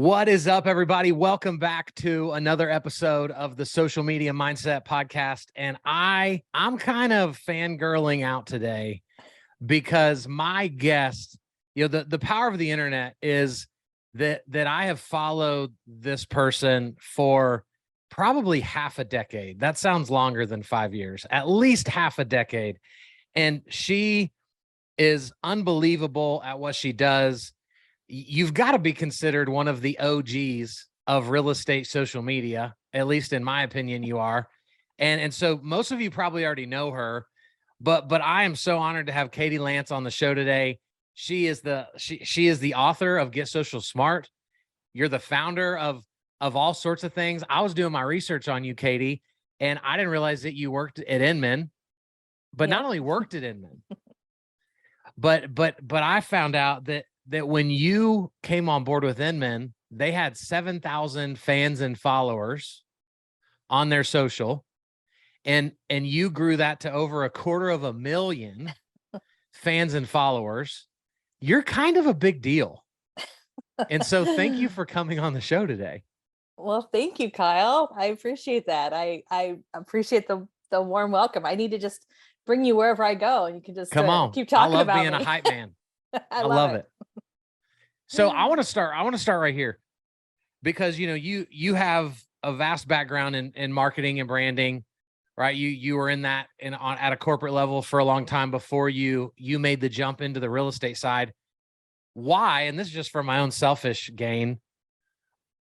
What is up, everybody? Welcome back to another episode of the Social Media Mindset Podcast. And I'm kind of fangirling out today because my guest, the power of the internet is that I have followed this person for probably half a decade. That sounds longer than 5 years, at least half a decade. And she is unbelievable at what she does. You've got to be considered one of the OGs of real estate social media, at least in my opinion, you are. And so most of you probably already know her, but I am so honored to have Katie Lance on the show today. She is the author of Get Social Smart. You're the founder of all sorts of things. I was doing my research on you, Katie, and I didn't realize that you worked at Inman, but not only worked at Inman, but I found out that when you came on board with Inman, they had 7,000 fans and followers on their social, and you grew that to over 250,000 fans and followers. You're kind of a big deal. And so thank you for coming on the show today. Well, thank you, Kyle. I appreciate that. I appreciate the warm welcome. I need to just bring you wherever I go, and you can just Come on. keep talking about I love being me. a hype man. I love it. So I want to start right here because, you have a vast background in marketing and branding, right? You were at a corporate level for a long time before you made the jump into the real estate side. Why? And this is just for my own selfish gain.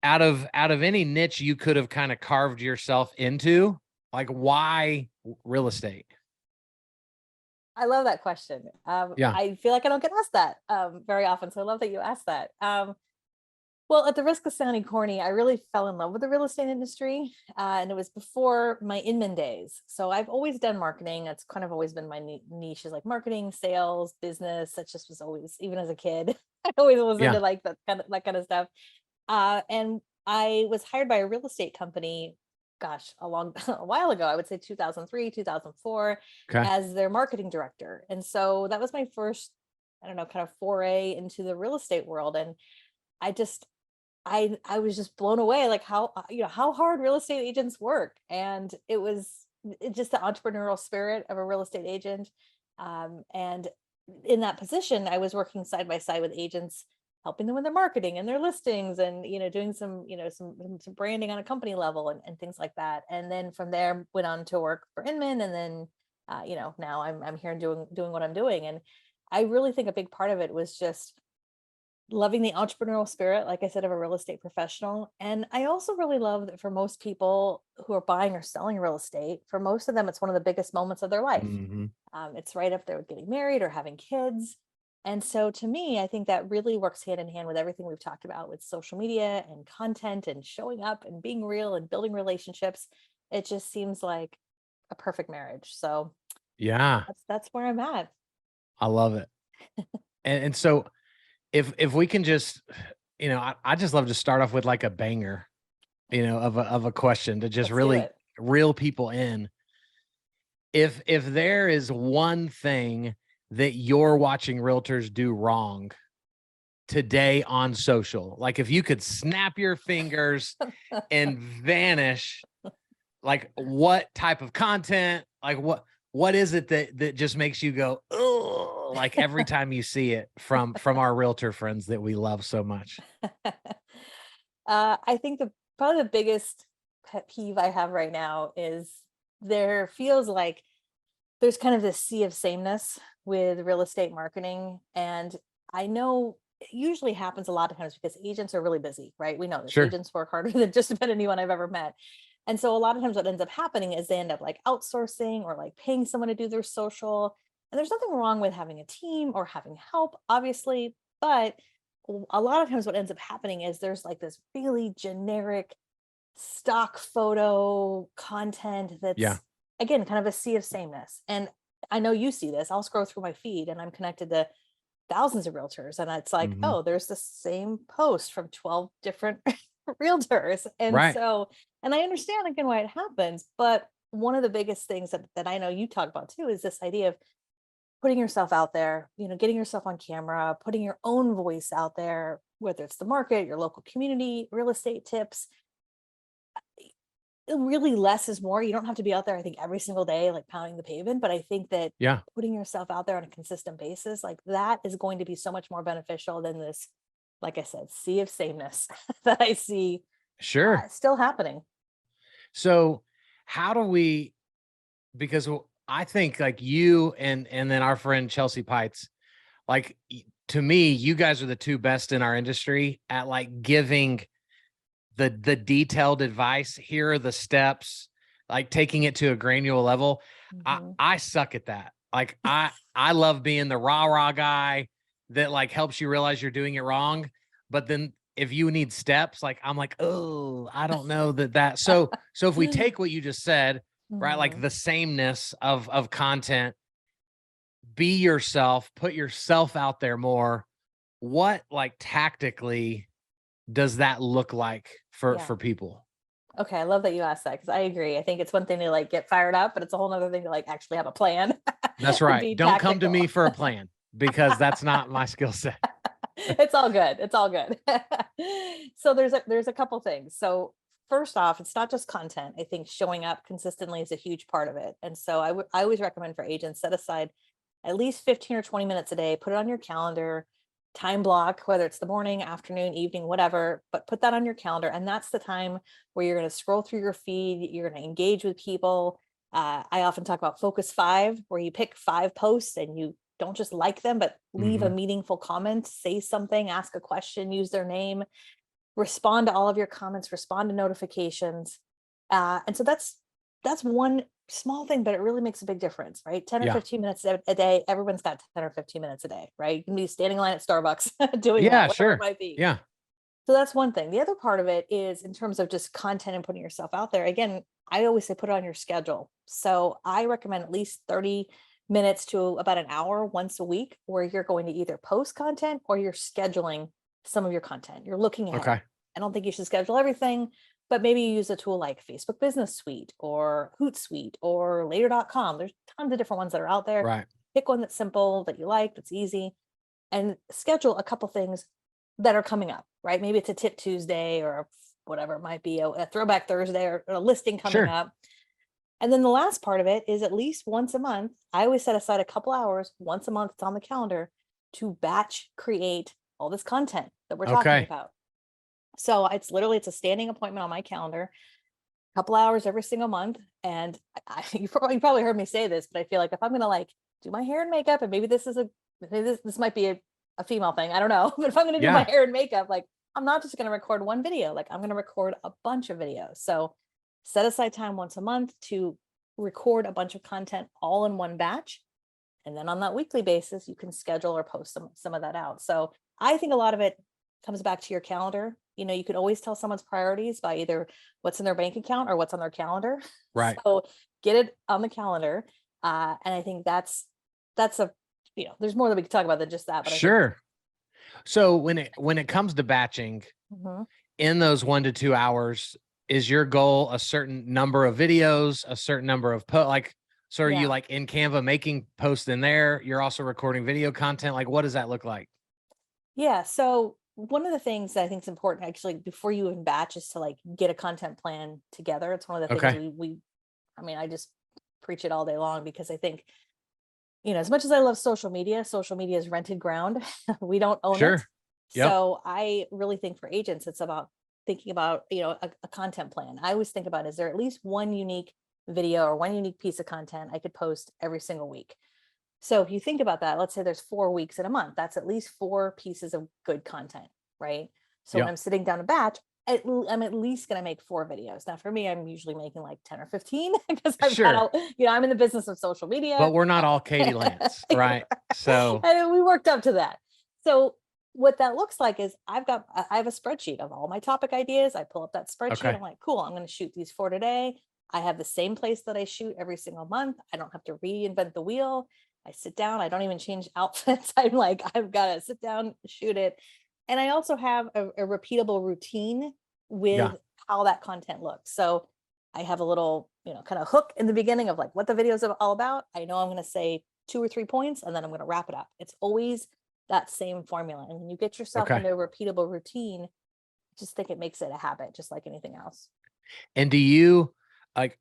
Out of any niche you could have kind of carved yourself into, like, why real estate? I love that question. Yeah. I feel like I don't get asked that very often, so I love that you asked that. Well, at the risk of sounding corny, I really fell in love with the real estate industry, and it was before my Inman days. So I've always done marketing. That's kind of always been my niche, is like marketing, sales, business. That just was always, even as a kid, I always was into like that kind of stuff. And I was hired by a real estate company, gosh, a while ago. I would say 2003, 2004, as their marketing director. And so that was my first, I don't know, kind of foray into the real estate world. And I was just blown away, like how hard real estate agents work. And it's just the entrepreneurial spirit of a real estate agent. And in that position, I was working side by side with agents, helping them with their marketing and their listings, and doing some branding on a company level and things like that. And then from there went on to work for Inman, and then now I'm here doing what I'm doing. And I really think a big part of it was just loving the entrepreneurial spirit, like I said, of a real estate professional. And I also really love that for most people who are buying or selling real estate, for most of them, it's one of the biggest moments of their life. Mm-hmm. It's right up there with getting married or having kids. And so to me, I think that really works hand in hand with everything we've talked about with social media and content and showing up and being real and building relationships. It just seems like a perfect marriage. So yeah, that's where I'm at. I love it. and so if we can just, I just love to start off with like a banger, of a question to just really reel people in. If there is one thing that you're watching realtors do wrong today on social, like if you could snap your fingers and vanish, like what type of content, like what is it that just makes you go, oh, like every time you see it from our realtor friends that we love so much? I think probably the biggest pet peeve I have right now is there feels like there's kind of this sea of sameness with real estate marketing. And I know it usually happens a lot of times because agents are really busy, right? We know this. Sure. Agents work harder than just about anyone I've ever met. And so a lot of times what ends up happening is they end up like outsourcing or like paying someone to do their social. And there's nothing wrong with having a team or having help, obviously. But a lot of times what ends up happening is there's like this really generic stock photo content that's, again, kind of a sea of sameness. And I know you see this. I'll scroll through my feed and I'm connected to thousands of realtors. And it's like, oh, there's the same post from 12 different realtors. And so, and I understand again why it happens, but one of the biggest things that I know you talk about too is this idea of putting yourself out there, getting yourself on camera, putting your own voice out there, whether it's the market, your local community, real estate tips. Really less is more. You don't have to be out there, I think, every single day, like pounding the pavement. But I think that Yeah. putting yourself out there on a consistent basis, like that is going to be so much more beneficial than this, like I said, sea of sameness that I see Sure. still happening. So how do we, because I think like you and then our friend Chelsea Pites, like to me, you guys are the two best in our industry at like giving the detailed advice. Here are the steps, like taking it to a granular level. I suck at that. Like I love being the rah guy that like helps you realize you're doing it wrong. But then if you need steps, like I'm like, oh, I don't know that. So if we take what you just said, right, like the sameness of content, be yourself, put yourself out there more. What like tactically does that look like for people? Okay, I love that you asked that because I agree. I think it's one thing to like get fired up, but it's a whole other thing to like actually have a plan. That's and right. be Don't come to tactical. me for a plan because that's not my skill set. It's all good. It's all good. So there's a couple things. So first off, it's not just content. I think showing up consistently is a huge part of it. And so I always recommend for agents, set aside at least 15 or 20 minutes a day, put it on your calendar, time block, whether it's the morning, afternoon, evening, whatever, but put that on your calendar. And that's the time where you're going to scroll through your feed, you're going to engage with people. I often talk about focus 5, where you pick 5 posts and you don't just like them, but leave a meaningful comment, say something, ask a question, use their name, respond to all of your comments, respond to notifications. And so that's one small thing, but it really makes a big difference, right? 10 or 15 minutes a day. Everyone's got 10 or 15 minutes a day, right? You can be standing in line at Starbucks doing that, whatever it might be. Yeah. So that's one thing. The other part of it is in terms of just content and putting yourself out there. Again, I always say put it on your schedule. So I recommend at least 30 minutes to about an hour once a week where you're going to either post content or you're scheduling some of your content. You're looking ahead. Okay. I don't think you should schedule everything, but maybe you use a tool like Facebook Business Suite or Hootsuite or later.com. There's tons of different ones that are out there. Right. Pick one that's simple, that you like, that's easy, and schedule a couple things that are coming up, right? Maybe it's a tip Tuesday or whatever it might be, a throwback Thursday or a listing coming up. And then the last part of it is at least once a month. I always set aside a couple hours once a month. It's on the calendar to batch create all this content that we're talking about. So it's a standing appointment on my calendar, a couple hours every single month. And you probably heard me say this, but I feel like if I'm going to like do my hair and makeup, and maybe this might be a female thing, I don't know, but if I'm going to do my hair and makeup, like I'm not just going to record one video, like I'm going to record a bunch of videos. So set aside time once a month to record a bunch of content all in one batch. And then on that weekly basis, you can schedule or post some of that out. So I think a lot of it comes back to your calendar. You know, you can always tell someone's priorities by either what's in their bank account or what's on their calendar. Right. So get it on the calendar. And I think that's a, there's more that we could talk about than just that. But sure. So when it comes to batching in those 1 to 2 hours, is your goal a certain number of videos, a certain number of so are you like in Canva making posts in there? You're also recording video content. Like, what does that look like? Yeah. So one of the things that I think is important actually before you even batch is to like get a content plan together. It's one of the things I just preach it all day long because I think, as much as I love social media is rented ground. We don't own it. Yep. So I really think for agents, it's about thinking about, a content plan. I always think about, is there at least one unique video or one unique piece of content I could post every single week? So if you think about that, let's say there's 4 weeks in a month, that's at least 4 pieces of good content, right? So when I'm sitting down a batch, I'm at least going to make 4 videos. Now for me, I'm usually making like 10 or 15 because I'm in the business of social media. But we're not all Katie Lance, right? So and we worked up to that. So what that looks like is I have a spreadsheet of all my topic ideas. I pull up that spreadsheet. I'm like, cool, I'm going to shoot these 4 today. I have the same place that I shoot every single month. I don't have to reinvent the wheel. I sit down. I don't even change outfits. I'm like, I've got to sit down, shoot it. And I also have a repeatable routine with how that content looks. So I have a little, kind of hook in the beginning of like what the video is all about. I know I'm going to say 2 or 3 points and then I'm going to wrap it up. It's always that same formula. And when you get yourself Okay. into a repeatable routine, I just think it makes it a habit, just like anything else. And do you like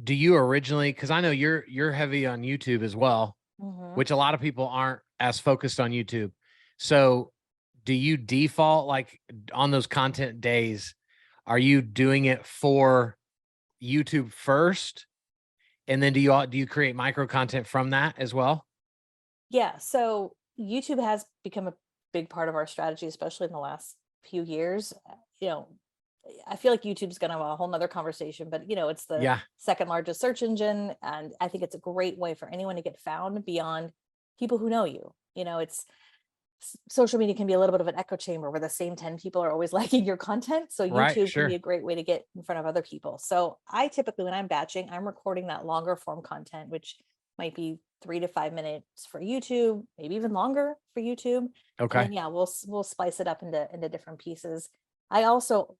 do you originally, because I know you're heavy on YouTube as well, Mm-hmm. which a lot of people aren't as focused on YouTube. So do you default like on those content days, are you doing it for YouTube first? And then do you create micro content from that as well? Yeah. So YouTube has become a big part of our strategy, especially in the last few years. You know, I feel like YouTube's going to have a whole nother conversation, but it's the Yeah. second largest search engine. And I think it's a great way for anyone to get found beyond people who know you. It's social media can be a little bit of an echo chamber where the same 10 people are always liking your content. So Right. YouTube can be Sure. a great way to get in front of other people. So I typically, when I'm batching, I'm recording that longer form content, which might be 3 to 5 minutes for YouTube, maybe even longer for YouTube. And Okay. then we'll spice it up into different pieces. I also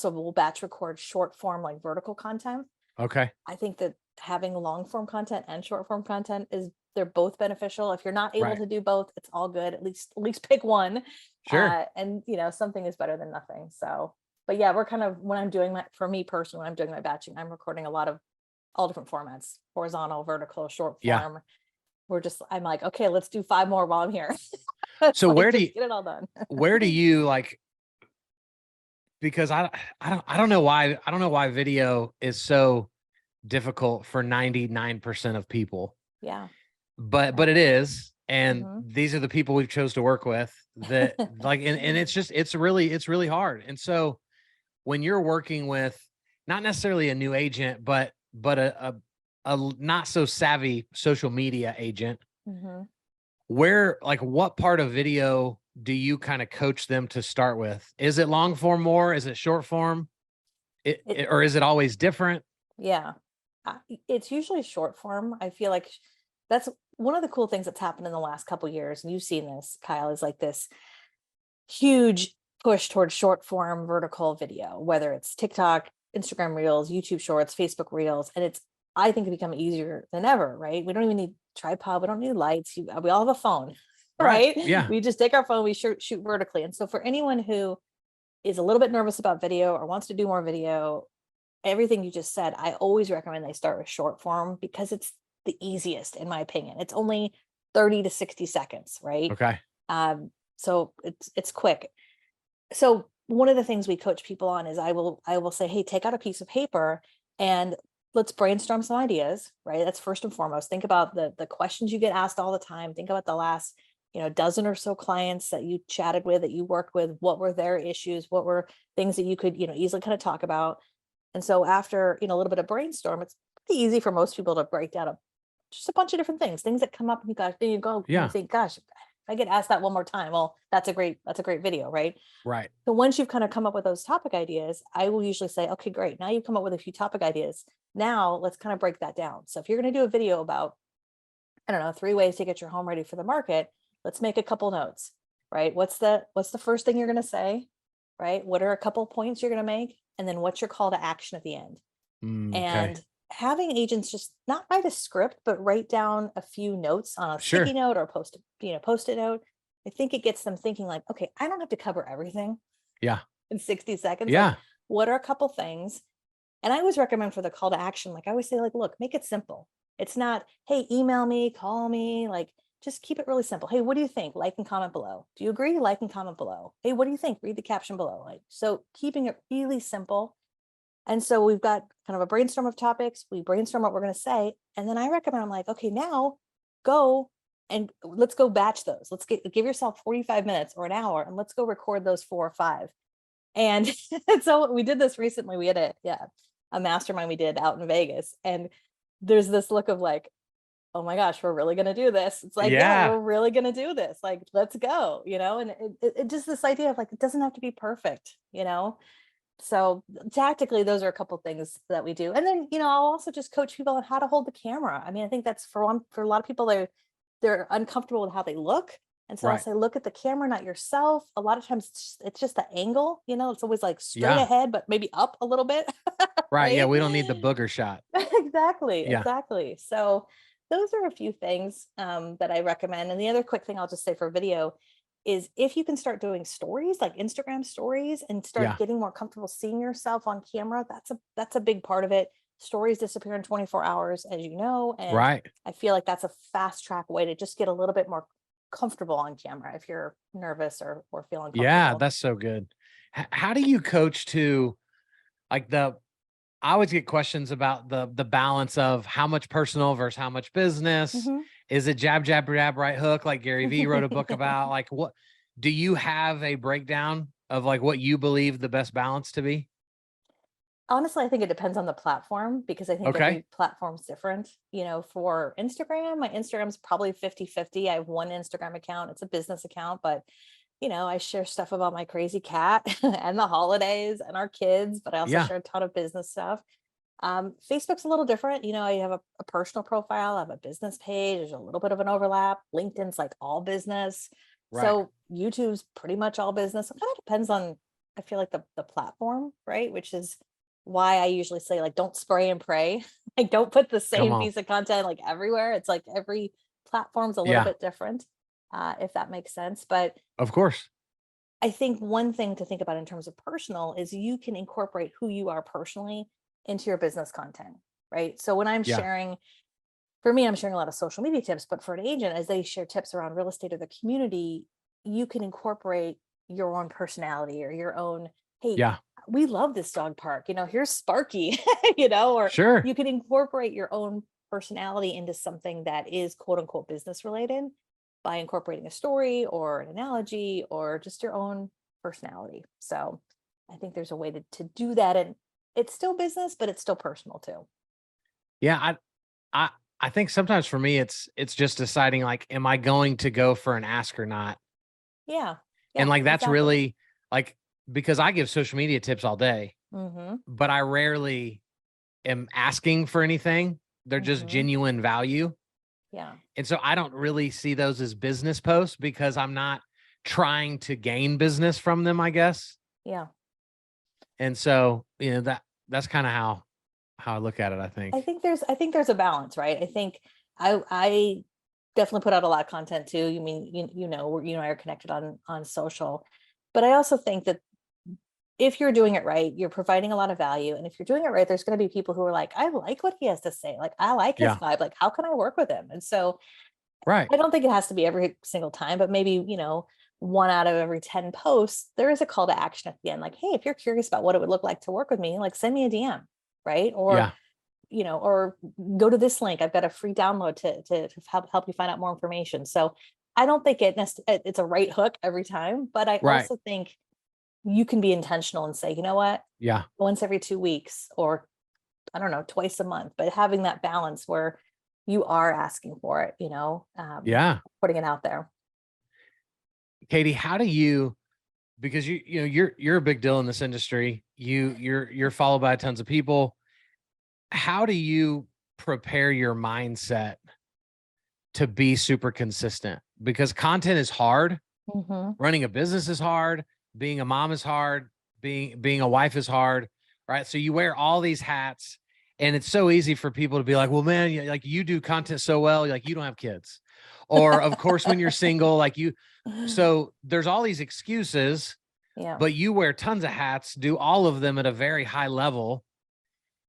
will batch record short form, like vertical content. Okay. I think that having long form content and short form content they're both beneficial. If you're not able Right. to do both, it's all good. At least pick one. Sure. And something is better than nothing. So, but yeah, we're kind of, when I'm doing when I'm doing my batching, I'm recording a lot of all different formats: horizontal, vertical, short Yeah. form. I'm like, okay, let's do 5 more while I'm here. So Like, where do just you get it all done. where do you like, because I don't know why video is so difficult for 99% of people, Yeah. but it is. And Mhm. these are the people we've chose to work with that like, and it's really hard. And so when you're working with not necessarily a new agent, but a not so savvy social media agent, Mhm. where like what part of video do you kind of coach them to start with? Is it long form more? Is it short form? It Or is it always different? Yeah. It's usually short form. I feel like that's one of the cool things that's happened in the last couple years, and you've seen this, Kyle, is like this huge push towards short form vertical video, whether it's TikTok, Instagram Reels, YouTube Shorts, Facebook Reels, and I think, it's become easier than ever, right? We don't even need tripod, we don't need lights. We all have a phone, Right. right? Yeah. We just take our phone, we shoot vertically. And so for anyone who is a little bit nervous about video or wants to do more video, everything you just said, I always recommend they start with short form because it's the easiest, in my opinion. It's only 30 to 60 seconds, right? Okay. So it's quick. So one of the things we coach people on is I will say, hey, take out a piece of paper and let's brainstorm some ideas, right? That's first and foremost. Think about the questions you get asked all the time. Think about the last, dozen or so clients that you chatted with, that you worked with. What were their issues? What were things that you could, easily kind of talk about? And so after, a little bit of brainstorm, it's pretty easy for most people to break down just a bunch of different things that come up, and you go and you Yeah. think, gosh, if I get asked that one more time, well, that's a great video, right? Right. So once you've kind of come up with those topic ideas, I will usually say, okay, great. Now you've come up with a few topic ideas. Now let's kind of break that down. So if you're going to do a video about, I don't know, 3 ways to get your home ready for the market, let's make a couple notes, right? What's the first thing you're going to say, right? What are a couple points you're going to make? And then what's your call to action at the end? Okay. And having agents just not write a script, but write down a few notes on a sticky Sure. note or post-it note. I think it gets them thinking like, okay, I don't have to cover everything Yeah. in 60 seconds. Like, Yeah. what are a couple things? And I always recommend for the call to action, like I always say, like, look, make it simple. It's not, hey, email me, call me, like just keep it really simple. Hey, what do you think? Like and comment below. Do you agree? Like and comment below. Hey, what do you think? Read the caption below. Like, so keeping it really simple. And so we've got kind of a brainstorm of topics. We brainstorm what we're going to say. And then I recommend, I'm like, okay, now go and let's go batch those. Give yourself 45 minutes or an hour and let's go record those 4 or 5. And so we did this recently. We had a mastermind we did out in Vegas. And there's this look of like, oh my gosh, we're really going to do this. It's like, yeah, Yeah. we're really going to do this. Like, let's go, and it just this idea of like, it doesn't have to be perfect, So tactically, those are a couple things that we do. And then, I'll also just coach people on how to hold the camera. I mean, I think that's for a lot of people, they're uncomfortable with how they look. And so I'll Right. say, look at the camera, not yourself. A lot of times it's just the angle, it's always like straight Yeah. ahead, but maybe up a little bit. Right. Yeah. Right. We don't need the booger shot. Exactly. Yeah. Exactly. So those are a few things that I recommend. And the other quick thing I'll just say for video is if you can start doing stories like Instagram stories and start Yeah. getting more comfortable seeing yourself on camera, that's a big part of it. Stories disappear in 24 hours, as you know, and Right. I feel like that's a fast track way to just get a little bit more comfortable on camera if you're nervous or feel Yeah, uncomfortable. that's so good. How do you coach to like I always get questions about the balance of how much personal versus how much business. Mhm. Is it jab, jab, jab, right hook, like Gary Vee wrote a book about? Like, what do you have a breakdown of like what you believe the best balance to be? Honestly, I think it depends on the platform because I think Okay. every platform's different. For Instagram, my Instagram's probably 50-50. I have one Instagram account. It's a business account, but I share stuff about my crazy cat and the holidays and our kids, but I also Yeah. share a ton of business stuff. Facebook's a little different. I have a personal profile, I have a business page. There's a little bit of an overlap. LinkedIn's like all business. Right. So YouTube's pretty much all business. It kind of depends on, I feel like the platform, right? Which is why I usually say like don't spray and pray. Like don't put the Come same on. piece of content like everywhere. It's like every platform's a little Yeah. bit different, if that makes sense. But Of course. I think one thing to think about in terms of personal is you can incorporate who you are personally into your business content, right? So when I'm Yeah. sharing, for me, I'm sharing a lot of social media tips, but for an agent, as they share tips around real estate or the community, you can incorporate your own personality or your own, hey, Yeah. we love this dog park, here's Sparky, or Sure. you can incorporate your own personality into something that is quote unquote business related by incorporating a story or an analogy or just your own personality. So I think there's a way to do that. And it's still business, but it's still personal too. Yeah. I I think sometimes for me it's just deciding like, am I going to go for an ask or not? Yeah. And Yeah, like that's exactly. really like because I give social media tips all day, Hmm. but I rarely am asking for anything. They're just Hmm. genuine value. Yeah. And so I don't really see those as business posts because I'm not trying to gain business from them, I guess. Yeah. And so, that's kind of how I look at it, I think. I think there's a balance, right? I think I definitely put out a lot of content too. You mean you and I are connected on social, but I also think that if you're doing it right, you're providing a lot of value. And if you're doing it right, there's going to be people who are like, I like what he has to say. Like, I like his Yeah. vibe. Like, how can I work with him? And so Right. I don't think it has to be every single time, but maybe, one out of every 10 posts, there is a call to action at the end. Like, hey, if you're curious about what it would look like to work with me, like send me a DM, right? Or, Yeah. or go to this link. I've got a free download to help you find out more information. So I don't think it's a right hook every time, but I Right. also think you can be intentional and say, you know what, Yeah. once every 2 weeks, or I don't know, twice a month, but having that balance where you are asking for it, Yeah. putting it out there. Katie, how do you because you're a big deal in this industry. You're followed by tons of people. How do you prepare your mindset to be super consistent? Because content is hard. Hmm. Running a business is hard. Being a mom is hard. Being a wife is hard, right? So you wear all these hats, and it's so easy for people to be like, "Well, man, like you do content so well, like you don't have kids," or of course when you're single, like you. So there's all these excuses, Yeah. but you wear tons of hats, do all of them at a very high level,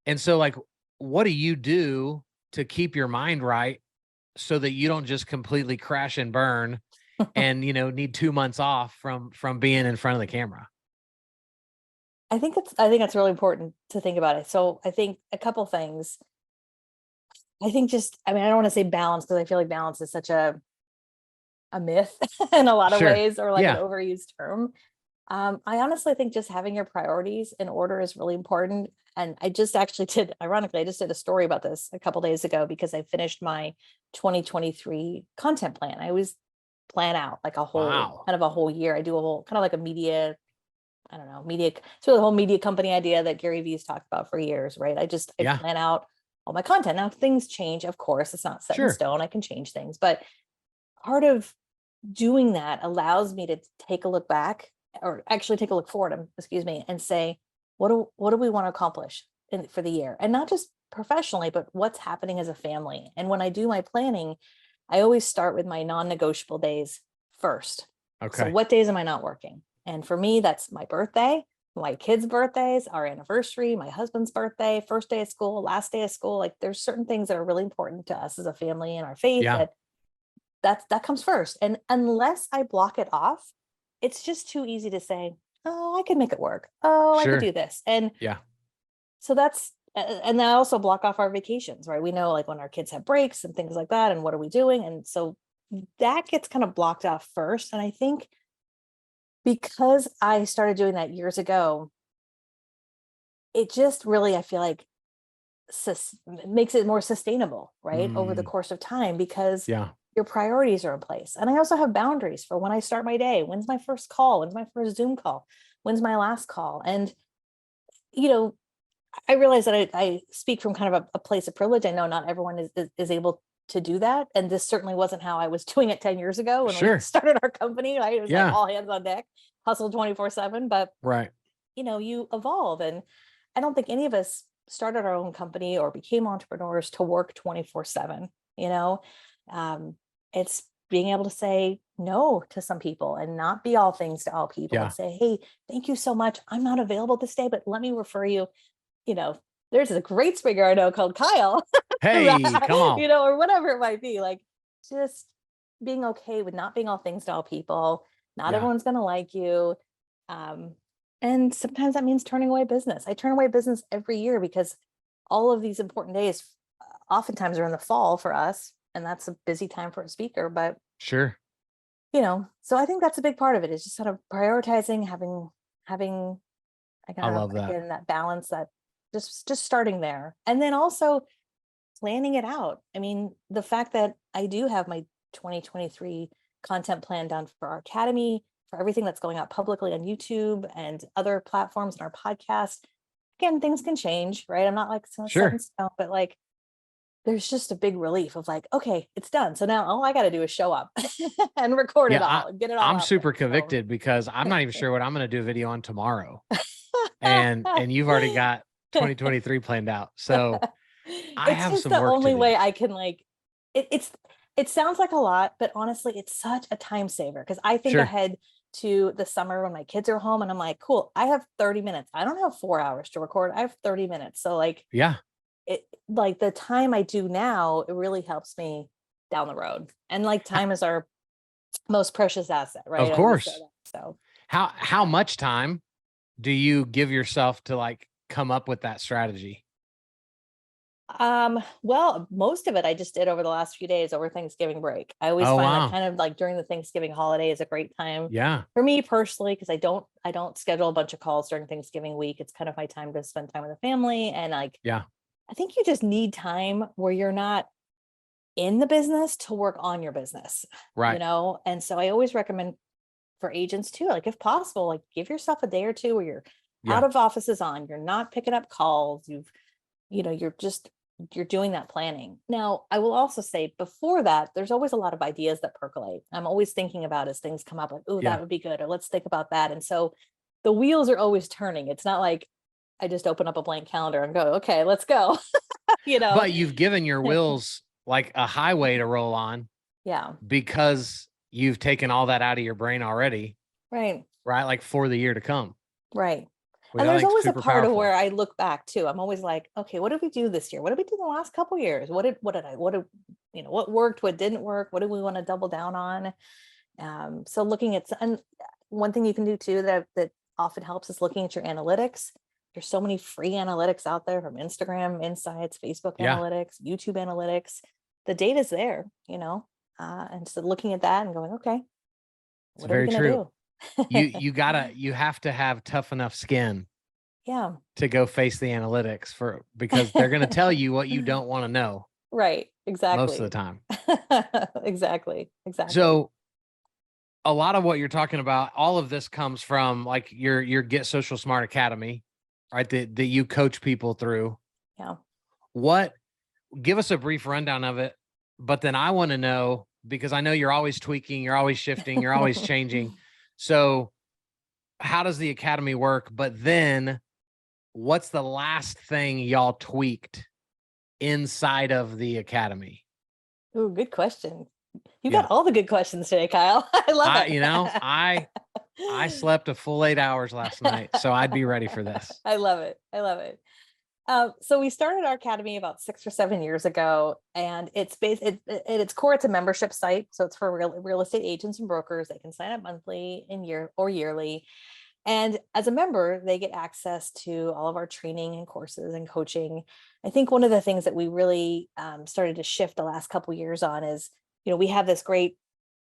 and so like, what do you do to keep your mind right so that you don't just completely crash and burn and need 2 months off from being in front of the camera? I think that's really important to think about it. So I think a couple things. I think I mean, I don't want to say balance because I feel like balance is such a myth in a lot of Sure. ways, or like an Yeah. overused term. I honestly think just having your priorities in order is really important. And I just actually ironically, I just did a story about this a couple days ago because I finished my 2023 content plan. I always plan out like Wow. a whole year. I do a whole kind of like a media, I don't know, media. So the whole media company idea that Gary Vee's talked about for years, right? I Yeah. plan out all my content. Now things change, of course, it's not set in Sure. stone. I can change things, but part of doing that allows me to take a look back, or actually take a look forward, excuse me, and say, what do we want to accomplish for the year? And not just professionally, but what's happening as a family. And when I do my planning, I always start with my non-negotiable days first. So Okay. what days am I not working? And for me, that's my birthday, my kids' birthdays, our anniversary, my husband's birthday, first day of school, last day of school. Like there's certain things that are really important to us as a family and our faith Yeah. that comes first. And unless I block it off, it's just too easy to say, oh, I could make it work. Oh, I could Sure. do this. And Yeah. so and then I also block off our vacations, right? We know like when our kids have breaks and things like that, and what are we doing? And so that gets kind of blocked off first. And I think because I started doing that years ago, it just really, I feel like makes it more sustainable, right? Over the course of time, because Yeah. your priorities are in place. And I also have boundaries for when I start my day. When's my first call? When's my first Zoom call? When's my last call? And, you know, I realize that I speak from kind of a place of privilege. I know not everyone is able to do that. And this certainly wasn't how I was doing it 10 years ago when we Sure. started our company, right? It was like Yeah. all hands on deck, hustle 24/7. But, Right. you evolve. And I don't think any of us started our own company or became entrepreneurs to work 24/7, you know? It's being able to say no to some people and not be all things to all people, Yeah. and say, hey, thank you so much. I'm not available this day, but let me refer you, there's a great speaker I know called Kyle, Hey, come on. or whatever it might be. Like just being okay with not being all things to all people. Not Yeah. everyone's going to like you. Um, and sometimes that means turning away business. I turn away business every year because all of these important days oftentimes are in the fall for us. And that's a busy time for a speaker. But, Sure. so I think that's a big part of it, is just sort of prioritizing, having I love that. again, that balance, that just starting there. And then also planning it out. I mean, the fact that I do have my 2023 content plan done for our academy, for everything that's going out publicly on YouTube and other platforms and our podcast. Again, things can change, right? I'm not like set Sure. in stone, but like there's just a big relief of like, okay, it's done. So now all I got to do is show up and record it all and get it all I'm out super there. So convicted because I'm not even sure what I'm going to do a video on tomorrow. And you've already got 2023 planned out. So I it's have just some the work to only do. way I can it sounds like a lot, but honestly, it's such a time saver because I think Sure. ahead to the summer when my kids are home and I'm like, cool, I have 30 minutes. I don't have 4 hours to record. I have 30 minutes. So like Yeah. like the time I do now, it really helps me down the road. And like time is our most precious asset, right? Of I always say course. that. So How much time do you give yourself to like come up with that strategy? well, most of it I just did over the last few days over Thanksgiving break. I always Oh, find that wow. kind of like during the Thanksgiving holiday is a great time Yeah. for me personally, because I don't schedule a bunch of calls during Thanksgiving week. It's kind of my time to spend time with the family. And like Yeah. I think you just need time where you're not in the business to work on your business, Right. And so I always recommend for agents too, like if possible, like give yourself a day or two where you're Yeah. out of offices on, you're not picking up calls, you're doing that planning. Now, I will also say before that, there's always a lot of ideas that percolate. I'm always thinking about as things come up, like, oh, Yeah. that would be good, or let's think about that. And so the wheels are always turning. It's not like I just open up a blank calendar and go, okay, let's go. But you've given your wheels like a highway to roll on Yeah. because you've taken all that out of your brain already, Right. right? Like for the year to come. Right. Which And I there's think is always a super part of powerful. where I look back too. I'm always like, okay, what did we do this year? What did we do the last couple years? What worked, what didn't work? What do we want to double down on? So looking at, and one thing you can do too that often helps is looking at your analytics. There's so many free analytics out there, from Instagram Insights, Facebook Yeah. analytics, YouTube analytics. The data's there, and so looking at that and going, okay, It's what are we very going to true. do? You have to have tough enough skin Yeah. to go face the analytics because they're going to tell you what you don't want to know Right. most of the Exactly. time. Exactly. So a lot of what you're talking about, all of this comes from like your Get Social Smart Academy, right? That you coach people through. Yeah. Give us a brief rundown of it, but then I want to know, because I know you're always tweaking, you're always shifting, you're always changing. So how does the academy work? But then what's the last thing y'all tweaked inside of the academy? Ooh, good question. You Yeah. got all the good questions today, Kyle. I love it. I slept a full 8 hours last night, so I'd be ready for this. I love it. I love it. So we started our academy about 6 or 7 years ago, and it's based at its core, it's a membership site. So it's for real estate agents and brokers. They can sign up monthly and yearly. And as a member, they get access to all of our training and courses and coaching. I think one of the things that we really started to shift the last couple of years on is, we have this great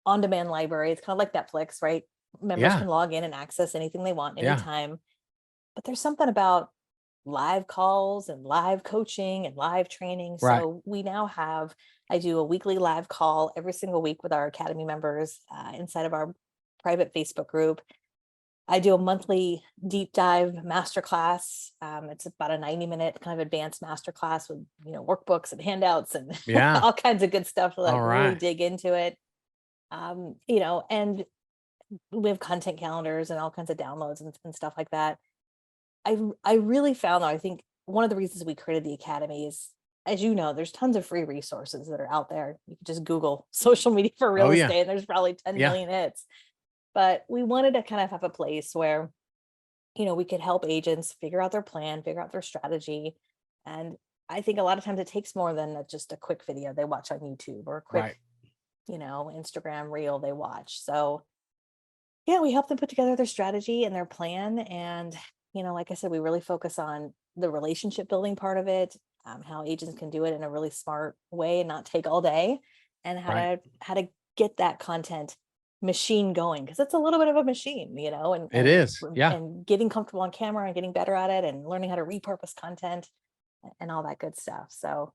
on-demand library. It's kind of like Netflix, right? Members can log in and access anything they want anytime. But there's something about live calls and live coaching and live training. Right. So I do a weekly live call every single week with our academy members inside of our private Facebook group. I do a monthly deep dive masterclass. It's about a 90-minute kind of advanced masterclass with, workbooks and handouts and all kinds of good stuff to really dig into it. And we have content calendars and all kinds of downloads and stuff like that. I really found that I think one of the reasons we created the academy is, as you know, there's tons of free resources that are out there. You can just Google social media for real estate, and there's probably 10 million hits. But we wanted to kind of have a place where, we could help agents figure out their plan, figure out their strategy. And I think a lot of times it takes more than just a quick video they watch on YouTube or a quick, Instagram reel they watch. So yeah, we help them put together their strategy and their plan. And, like I said, we really focus on the relationship building part of it, how agents can do it in a really smart way and not take all day, and how to get that content machine going, because it's a little bit of a machine, and it is. And getting comfortable on camera and getting better at it and learning how to repurpose content and all that good stuff. So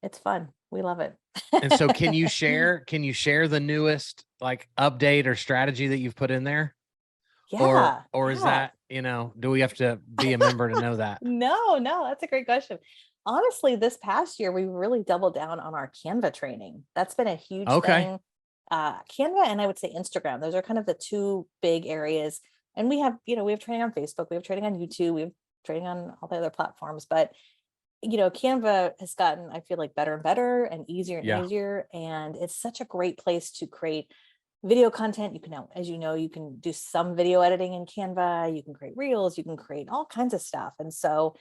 it's fun. We love it. And so can you share the newest like update or strategy that you've put in there? Or is that, do we have to be a member to know that? No, that's a great question. Honestly, this past year, we really doubled down on our Canva training. That's been a huge thing. Canva and I would say Instagram. Those are kind of the two big areas. And we have training on Facebook, we have training on YouTube, we have training on all the other platforms. But, Canva has gotten, I feel like, better and better and easier and easier. And it's such a great place to create video content. You can now, as you know, you can do some video editing in Canva, you can create reels, you can create all kinds of stuff. And so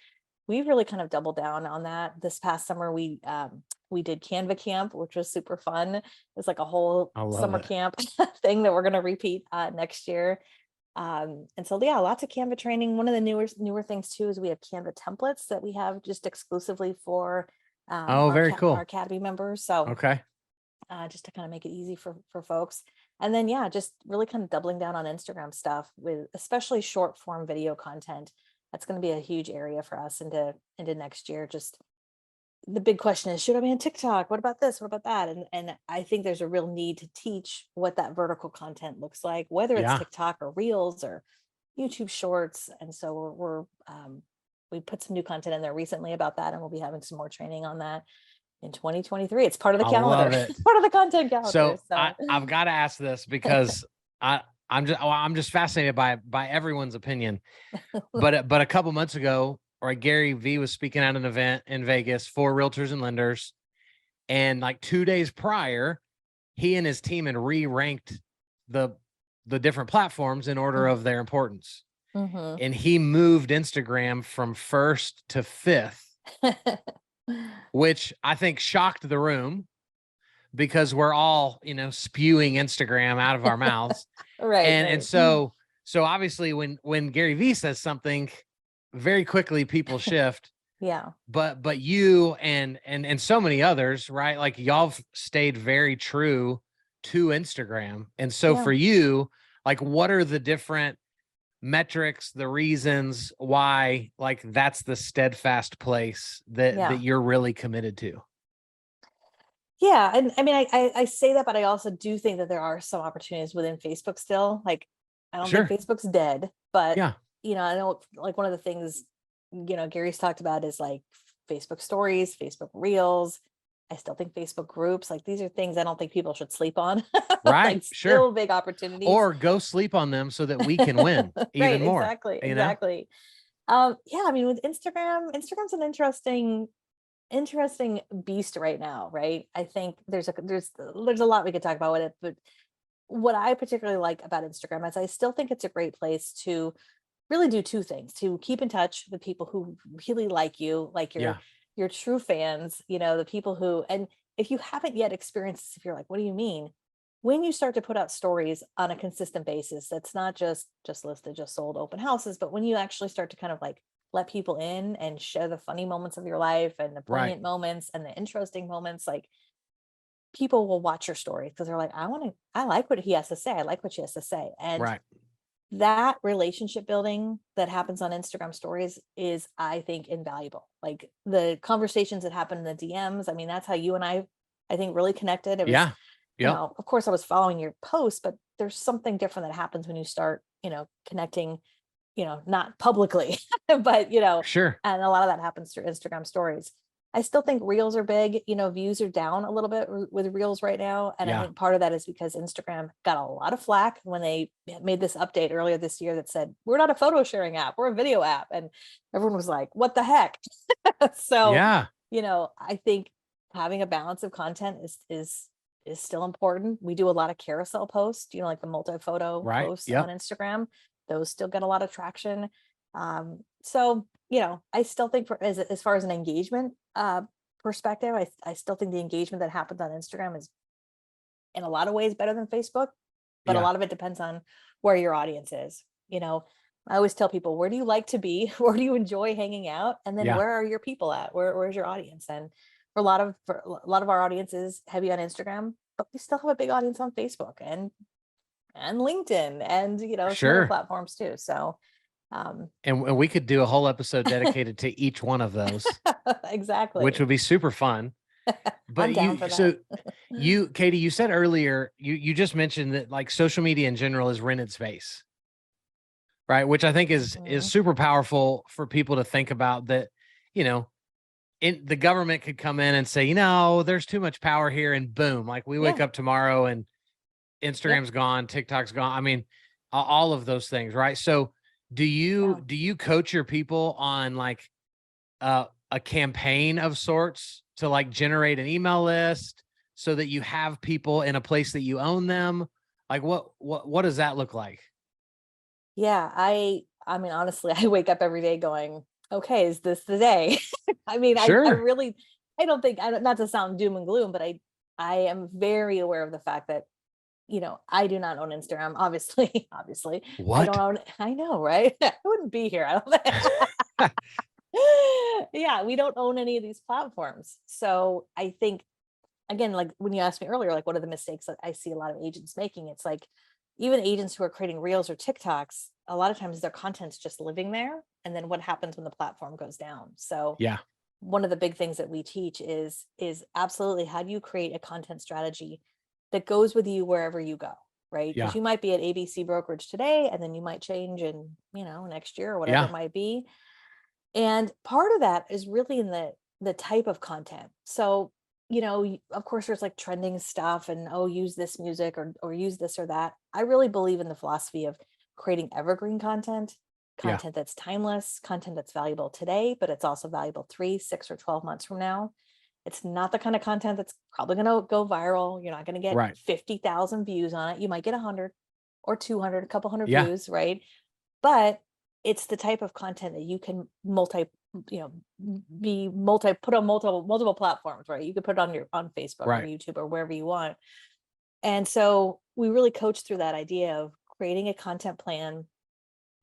we've really kind of doubled down on that. This past summer, we did Canva Camp, which was super fun. It was like a whole summer camp thing that we're going to repeat next year. And so, lots of Canva training. One of the newer things too is we have Canva templates that we have just exclusively for very cool, our academy members. So just to kind of make it easy for folks. And then just really kind of doubling down on Instagram stuff, with especially short form video content. That's going to be a huge area for us into next year. Just the big question is, should I be on TikTok? What about this? What about that? And I think there's a real need to teach what that vertical content looks like, whether it's TikTok or Reels or YouTube Shorts. And so we put some new content in there recently about that, and we'll be having some more training on that in 2023. It's part of the calendar. It's part of the content calendar. So I've got to ask this because I'm just fascinated by everyone's opinion. But a couple months ago, Gary V was speaking at an event in Vegas for realtors and lenders, and like 2 days prior, he and his team had re-ranked the different platforms in order of their importance. And he moved Instagram from 1st to 5th, which I think shocked the room, because we're all, spewing Instagram out of our mouths. And so obviously when Gary V says something, very quickly people shift. But you and so many others, right? Like, y'all stayed very true to Instagram. And so for you, like, what are the different metrics, the reasons why, like, that's the steadfast place that you're really committed to? And I mean, I say that, but I also do think that there are some opportunities within Facebook still. Like, I don't think Facebook's dead, but I know, like, one of the things, Gary's talked about is like Facebook stories, Facebook reels. I still think Facebook groups, like, these are things I don't think people should sleep on. Right. Like, still big opportunities. Or go sleep on them so that we can win even more. Exactly. I mean, with Instagram's an interesting interesting beast right now, right? I think there's a lot we could talk about with it, but what I particularly like about Instagram is I still think it's a great place to really do two things: to keep in touch with people who really like you, like Yeah. your true fans, the people who, and if you haven't yet experienced this, if you're like, what do you mean? When you start to put out stories on a consistent basis, that's not just listed, just sold, open houses, but when you actually start to kind of like let people in and share the funny moments of your life and the Right. poignant moments and the interesting moments, like people will watch your story because they're like, I like what he has to say. I like what she has to say. And Right. that relationship building that happens on Instagram stories is, I think, invaluable. Like the conversations that happen in the DMs. I mean, that's how you and I think, really connected. It was, Yeah. Yep. of course I was following your posts, but there's something different that happens when you start, connecting, not publicly, but, Sure. and a lot of that happens through Instagram stories. I still think reels are big, views are down a little bit with reels right now. And I Yeah. think part of that is because Instagram got a lot of flack when they made this update earlier this year that said, we're not a photo sharing app, we're a video app. And everyone was like, what the heck? So, Yeah. I think having a balance of content is still important. We do a lot of carousel posts, like the multi-photo Right. posts on Yep. Instagram. Those still get a lot of traction. So, I still think as far as an engagement perspective, I still think the engagement that happens on Instagram is in a lot of ways better than Facebook, but a Yeah. lot of it depends on where your audience is. I always tell people, where do you like to be? Where do you enjoy hanging out? And then Yeah. where are your people at? Where's your audience? And for a lot of our audience is heavy on Instagram, but we still have a big audience on Facebook and LinkedIn and some other Sure. platforms too. So um And we could do a whole episode dedicated to each one of those, which exactly. would be super fun. I'm But down for that. Katie, you said earlier, you just mentioned that like social media in general is rented space, right? Which I think is Mhm. super powerful for people to think about that, you know, the government could come in and say, there's too much power here, and boom, like we wake Yeah. up tomorrow and Yep. Instagram's gone, TikTok's gone. I mean, all of those things, right? So Yeah. do you coach your people on like a campaign of sorts to like generate an email list so that you have people in a place that you own them? Like what does that look like? Yeah. I mean, honestly, I wake up every day going, okay, is this the day? I mean, I Sure. really, I don't think, not to sound doom and gloom, but I am very aware of the fact that, I do not own Instagram, obviously. Obviously, I don't What? own. I know, right? I wouldn't be here. I don't think. Yeah, we don't own any of these platforms. So I think, again, like when you asked me earlier, like what are the mistakes that I see a lot of agents making? It's like even agents who are creating reels or TikToks, a lot of times their content's just living there. And then what happens when the platform goes down? So Yeah. one of the big things that we teach is absolutely, how do you create a content strategy that goes with you wherever you go, right? Because Yeah. you might be at ABC brokerage today and then you might change in, next year or whatever Yeah. it might be. And part of that is really in the type of content. So, of course there's like trending stuff and, oh, use this music or use this or that. I really believe in the philosophy of creating evergreen content, Yeah. content that's timeless, content that's valuable today, but it's also valuable 3, 6, or 12 months from now. It's not the kind of content that's probably going to go viral. You're not going to get Right. 50,000 views on it. You might get 100 or 200, a couple hundred Yeah. views, right? But it's the type of content that you can you know, put on multiple platforms, right? You could put it on Facebook or Right. YouTube or wherever you want. And so we really coach through that idea of creating a content plan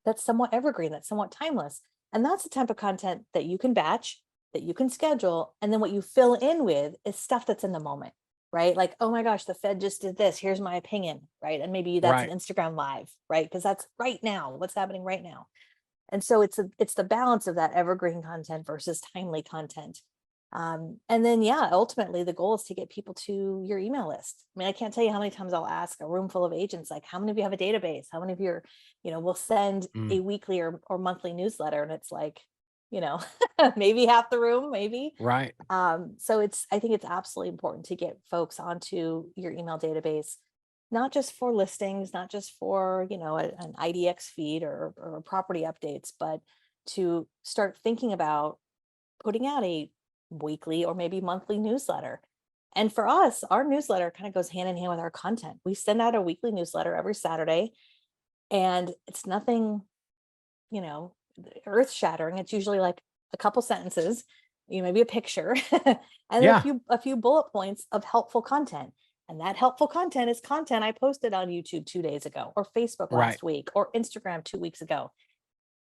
that's somewhat evergreen, that's somewhat timeless. And that's the type of content that you can batch, that you can schedule. And then what you fill in with is stuff that's in the moment, right? Like, oh my gosh, the Fed just did this. Here's my opinion, right? And maybe that's an Right. Instagram live, right? Because that's right now, what's happening right now. And so it's the balance of that evergreen content versus timely content. And then yeah, ultimately the goal is to get people to your email list. I mean, I can't tell you how many times I'll ask a room full of agents, like, how many of you have a database? How many of you are, will send Mm. a weekly or monthly newsletter? And it's like, you know, maybe half the room, maybe. Right. So I think it's absolutely important to get folks onto your email database, not just for listings, not just for, an IDX feed or property updates, but to start thinking about putting out a weekly or maybe monthly newsletter. And for us, our newsletter kind of goes hand in hand with our content. We send out a weekly newsletter every Saturday, and it's nothing, you know, earth shattering. It's usually like a couple sentences, maybe a picture, and then Yeah. a few bullet points of helpful content. And that helpful content is content I posted on YouTube 2 days ago, or Facebook Right. last week, or Instagram 2 weeks ago.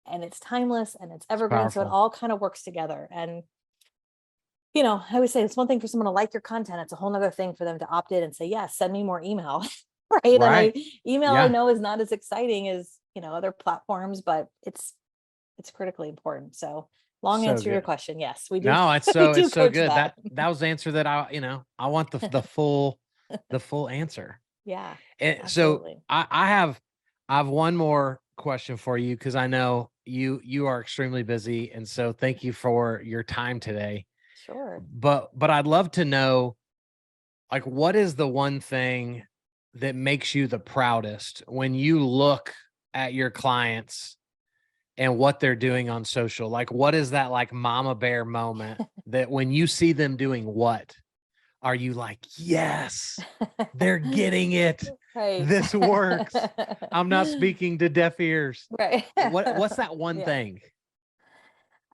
And it's timeless and it's It's evergreen. So it powerful. all kind of works together. And, I would say it's one thing for someone to like your content. It's a whole nother thing for them to opt in and say, yeah, send me more email. Right. Right. And email I Yeah. know is not as exciting as, other platforms, but it's critically important. So long So answer to your good. question. Yes, we do. No, We it's do so coach good. that. That was the answer that I want the full answer. Yeah, And so absolutely. I have one more question for you, because I know you are extremely busy, and so thank you for your time today. Sure. But I'd love to know, like, what is the one thing that makes you the proudest when you look at your clients and what they're doing on social? Like, what is that, like, mama bear moment that when you see them doing what, are you like, yes, they're getting it. Right. This works. I'm not speaking to deaf ears. Right. What's that one Yeah. thing?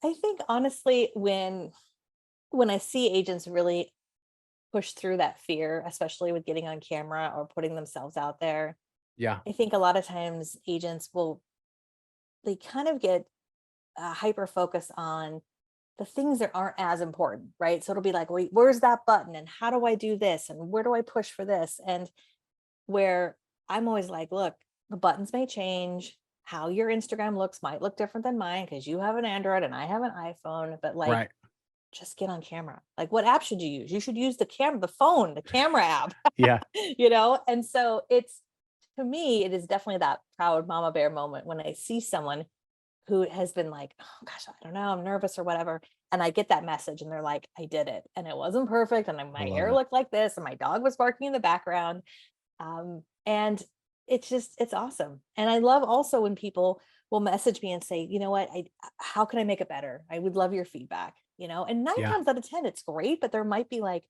I think honestly, when I see agents really push through that fear, especially with getting on camera or putting themselves out there, Yeah. I think a lot of times agents they kind of get hyper focused on the things that aren't as important, right? So it'll be like, wait, where's that button? And how do I do this? And where do I push for this? And where I'm always like, look, the buttons may change. How your Instagram looks might look different than mine because you have an Android and I have an iPhone, but like, Right. just get on camera. Like, what app should you use? You should use the phone, the camera app, Yeah. And so to me, it is definitely that proud mama bear moment when I see someone who has been like, oh gosh, I don't know, I'm nervous or whatever. And I get that message and they're like, I did it. And it wasn't perfect. And I my love hair it. looked like this and my dog was barking in the background. And it's awesome. And I love also when people will message me and say, you know what, how can I make it better? I would love your feedback, and nine Yeah. times out of 10, it's great, but there might be like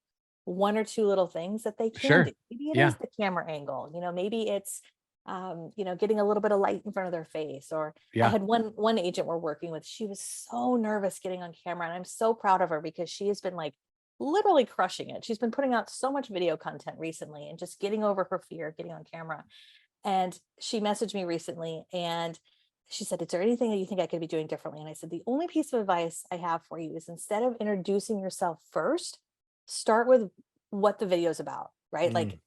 one or two little things that they can do. Sure. Maybe it Yeah. is the camera angle, maybe it's, getting a little bit of light in front of their face. Or I Yeah. had one agent we're working with. She was so nervous getting on camera. And I'm so proud of her because she has been like literally crushing it. She's been putting out so much video content recently and just getting over her fear of getting on camera. And she messaged me recently and she said, is there anything that you think I could be doing differently? And I said, the only piece of advice I have for you is instead of introducing yourself first, start with what the video is about, right? Like, Mm.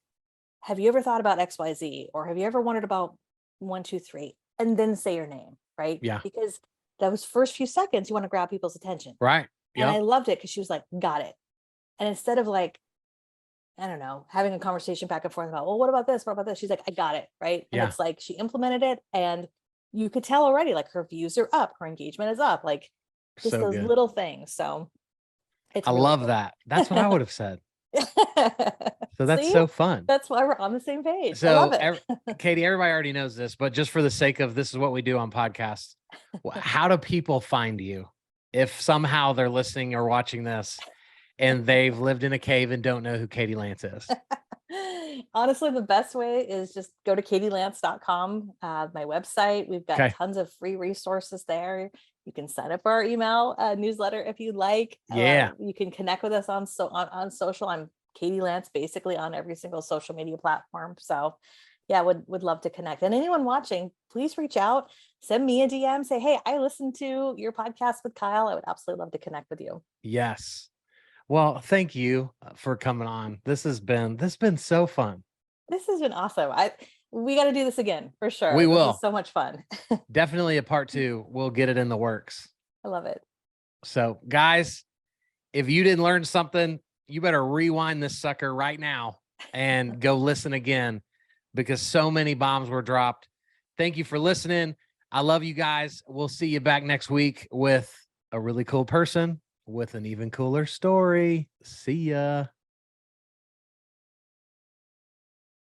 have you ever thought about XYZ? Or have you ever wondered about 1, 2, 3? And then say your name, right? Yeah. Because those first few seconds, you want to grab people's attention. Right. And I Yep. loved it because she was like, got it. And instead of like, I don't know, having a conversation back and forth about, well, what about this? What about this? She's like, I got it. Right. And Yeah. it's like she implemented it and you could tell already, like her views are up, her engagement is up, like just So those good. little things. So it's I really love cool. that. That's what I would have said. So that's See, so fun. that's why we're on the same page. I love So, it. Katie, everybody already knows this, but just for the sake of this is what we do on podcasts. How do people find you if somehow they're listening or watching this and they've lived in a cave and don't know who Katie Lance is? Honestly, the best way is just go to katielance.com, my website. We've got Okay. tons of free resources there. You can sign up for our email newsletter if you'd like. Yeah. You can connect with us on social. I'm Katie Lance, basically on every single social media platform. So yeah, would love to connect. And anyone watching, please reach out, send me a DM, say, hey, I listened to your podcast with Kyle. I would absolutely love to connect with you. Yes. Well, thank you for coming on. This has been so fun. This has been awesome. We got to do this again for sure. We This will. is so much fun. Definitely a part 2. We'll get it in the works. I love it. So, guys, if you didn't learn something, you better rewind this sucker right now and go listen again, because so many bombs were dropped. Thank you for listening. I love you guys. We'll see you back next week with a really cool person with an even cooler story. See ya.